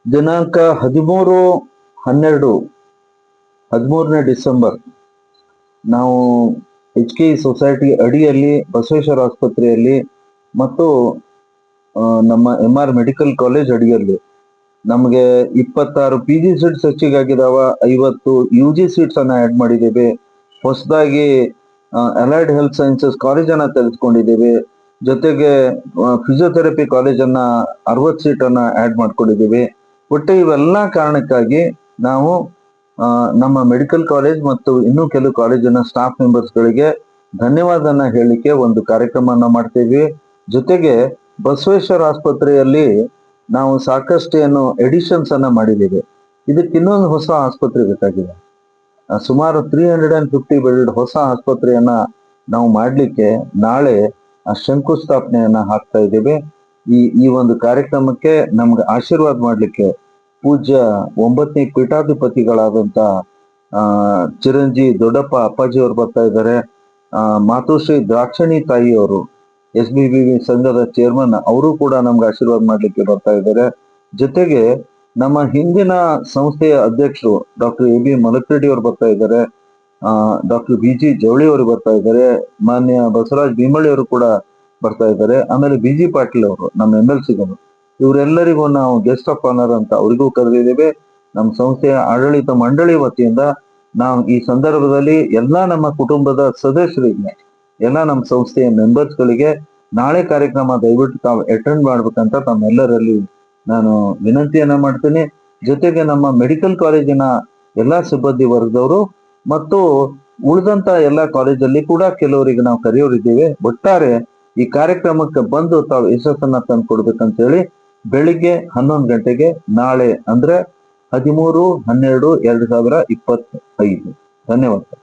ದಿನಾಂಕ 13/12 ಡಿಸೆಂಬರ್ ನಾವು HK society ಅಡಿಯಲ್ಲಿ ಬಸವೇಶ್ವರ ಆಸ್ಪತ್ರೆಯಲ್ಲಿ ಮತ್ತು ನಮ್ಮ MR ಮೆಡಿಕಲ್ ಕಾಲೇಜ್ ಅಡಿಯಲ್ಲಿ ನಮಗೆ 26 PG ಸೀಟ್ಸ್ ಹೆಚ್ಚಿಗಾಗಿದಾವ, 50 UG ಸೀಟ್ಸ್ ಅನ್ನ ಆಡ್ ಮಾಡಿದ್ದೇವೆ. ಹೊಸದಾಗಿ ಅಲೈಡ್ ಹೆಲ್ತ್ ಸೈನ್ಸಸ್ ಕಾಲೇಜ್ ಅನ್ನ ತೆಗೆದುಕೊಂಡಿದ್ದೇವೆ. ಜೊತೆಗೆ ಫಿಸಿಯೋಥೆರಪಿ ಕಾಲೇಜನ್ನ 60 ಸೀಟ್ ಅನ್ನ ಆಡ್ ಮಾಡ್ಕೊಂಡಿದ್ದೇವೆ. ಒಟ್ಟು ಇವೆಲ್ಲ ಕಾರಣಕ್ಕಾಗಿ ನಾವು ನಮ್ಮ ಮೆಡಿಕಲ್ ಕಾಲೇಜ್ ಮತ್ತು ಇನ್ನೂ ಕೆಲವು ಕಾಲೇಜಿನ ಸ್ಟಾಫ್ ಮೆಂಬರ್ಸ್ ಗಳಿಗೆ ಧನ್ಯವಾದನ ಹೇಳಲಿಕ್ಕೆ ಒಂದು ಕಾರ್ಯಕ್ರಮನ ಮಾಡ್ತೀವಿ. ಜೊತೆಗೆ ಬಸವೇಶ್ವರ ಆಸ್ಪತ್ರೆಯಲ್ಲಿ ನಾವು ಸಾಕಷ್ಟು ಏನು ಎಡಿಷನ್ಸ್ ಅನ್ನ ಮಾಡಿದ್ದೇವೆ. ಇದಕ್ಕೆ ಇನ್ನೊಂದು ಹೊಸ ಆಸ್ಪತ್ರೆ ಬೇಕಾಗಿದೆ. ಸುಮಾರು 350 ಬೆಡ್ ಹೊಸ ಆಸ್ಪತ್ರೆಯನ್ನ ನಾವು ಮಾಡ್ಲಿಕ್ಕೆ ನಾಳೆ ಶಂಕುಸ್ಥಾಪನೆಯನ್ನ ಹಾಕ್ತಾ ಇದ್ದೇವೆ. ಈ ಒಂದು ಕಾರ್ಯಕ್ರಮಕ್ಕೆ ನಮ್ಗೆ ಆಶೀರ್ವಾದ ಮಾಡ್ಲಿಕ್ಕೆ ಪೂಜ್ಯ 9ನೇ ಪೀಠಾಧಿಪತಿಗಳಾದಂತ ಚಿರಂಜೀವಿ ದೊಡ್ಡಪ್ಪ ಅಪ್ಪಾಜಿ ಅವರು ಬರ್ತಾ ಇದ್ದಾರೆ. ಮಾತುಶ್ರೀ ದ್ರಾಕ್ಷಣಿ ತಾಯಿ ಅವರು SBBV ಸಂಘದ ಚೇರ್ಮನ್ ಅವರು ಕೂಡ ನಮ್ಗೆ ಆಶೀರ್ವಾದ ಮಾಡ್ಲಿಕ್ಕೆ ಬರ್ತಾ ಇದ್ದಾರೆ. ಜೊತೆಗೆ ನಮ್ಮ ಹಿಂದಿನ ಸಂಸ್ಥೆಯ ಅಧ್ಯಕ್ಷರು ಡಾಕ್ಟರ್ AB ಮಲಕರೆಡ್ಡಿ ಅವರು ಬರ್ತಾ ಇದ್ದಾರೆ. ಡಾಕ್ಟರ್ BG ಜವಳಿ ಅವರು ಬರ್ತಾ ಇದ್ದಾರೆ. ಮಾನ್ಯ ಬಸವರಾಜ್ ಭೀಮಳ್ಳಿ ಅವರು ಕೂಡ ಬರ್ತಾ ಇದ್ದಾರೆ. ಆಮೇಲೆ BG ಪಾಟೀಲ್ ಅವರು ನಮ್ಮ MLC ಗಳು, ಇವರೆಲ್ಲರಿಗೂ ನಾವು ಗೆಸ್ಟ್ ಆಫ್ ಆನರ್ ಅಂತ ಅವರಿಗೂ ಕರೆದಿದ್ದೇವೆ. ನಮ್ಮ ಸಂಸ್ಥೆಯ ಆಡಳಿತ ಮಂಡಳಿ ವತಿಯಿಂದ ನಾವು ಈ ಸಂದರ್ಭದಲ್ಲಿ ಎಲ್ಲಾ ನಮ್ಮ ಕುಟುಂಬದ ಸದಸ್ಯರಿಗೆ, ಎಲ್ಲ ನಮ್ಮ ಸಂಸ್ಥೆಯ ಮೆಂಬರ್ಸ್ ಗಳಿಗೆ ನಾಳೆ ಕಾರ್ಯಕ್ರಮ ದಯವಿಟ್ಟು ತಾವು ಅಟೆಂಡ್ ಮಾಡ್ಬೇಕಂತ ತಮ್ಮೆಲ್ಲರಲ್ಲಿ ನಾನು ವಿನಂತಿಯನ್ನ ಮಾಡ್ತೀನಿ. ಜೊತೆಗೆ ನಮ್ಮ ಮೆಡಿಕಲ್ ಕಾಲೇಜಿನ ಎಲ್ಲಾ ಸಿಬ್ಬಂದಿ ವರ್ಗದವರು ಮತ್ತು ಉಳಿದಂತ ಎಲ್ಲಾ ಕಾಲೇಜಲ್ಲಿ ಕೂಡ ಕೆಲವರಿಗೆ ನಾವು ಕರೆಯೋರಿದ್ದೇವೆ. ಒಟ್ಟಾರೆ ಈ ಕಾರ್ಯಕ್ರಮಕ್ಕೆ ಬಂದು ತಾವು ಯಶಸ್ಸನ್ನ ತಂದು ಕೊಡ್ಬೇಕಂತ ಹೇಳಿ ಬೆಳಿಗ್ಗೆ 11 ಗಂಟೆಗೆ ನಾಳೆ ಅಂದ್ರೆ 13/12/2025 ಧನ್ಯವಾದ.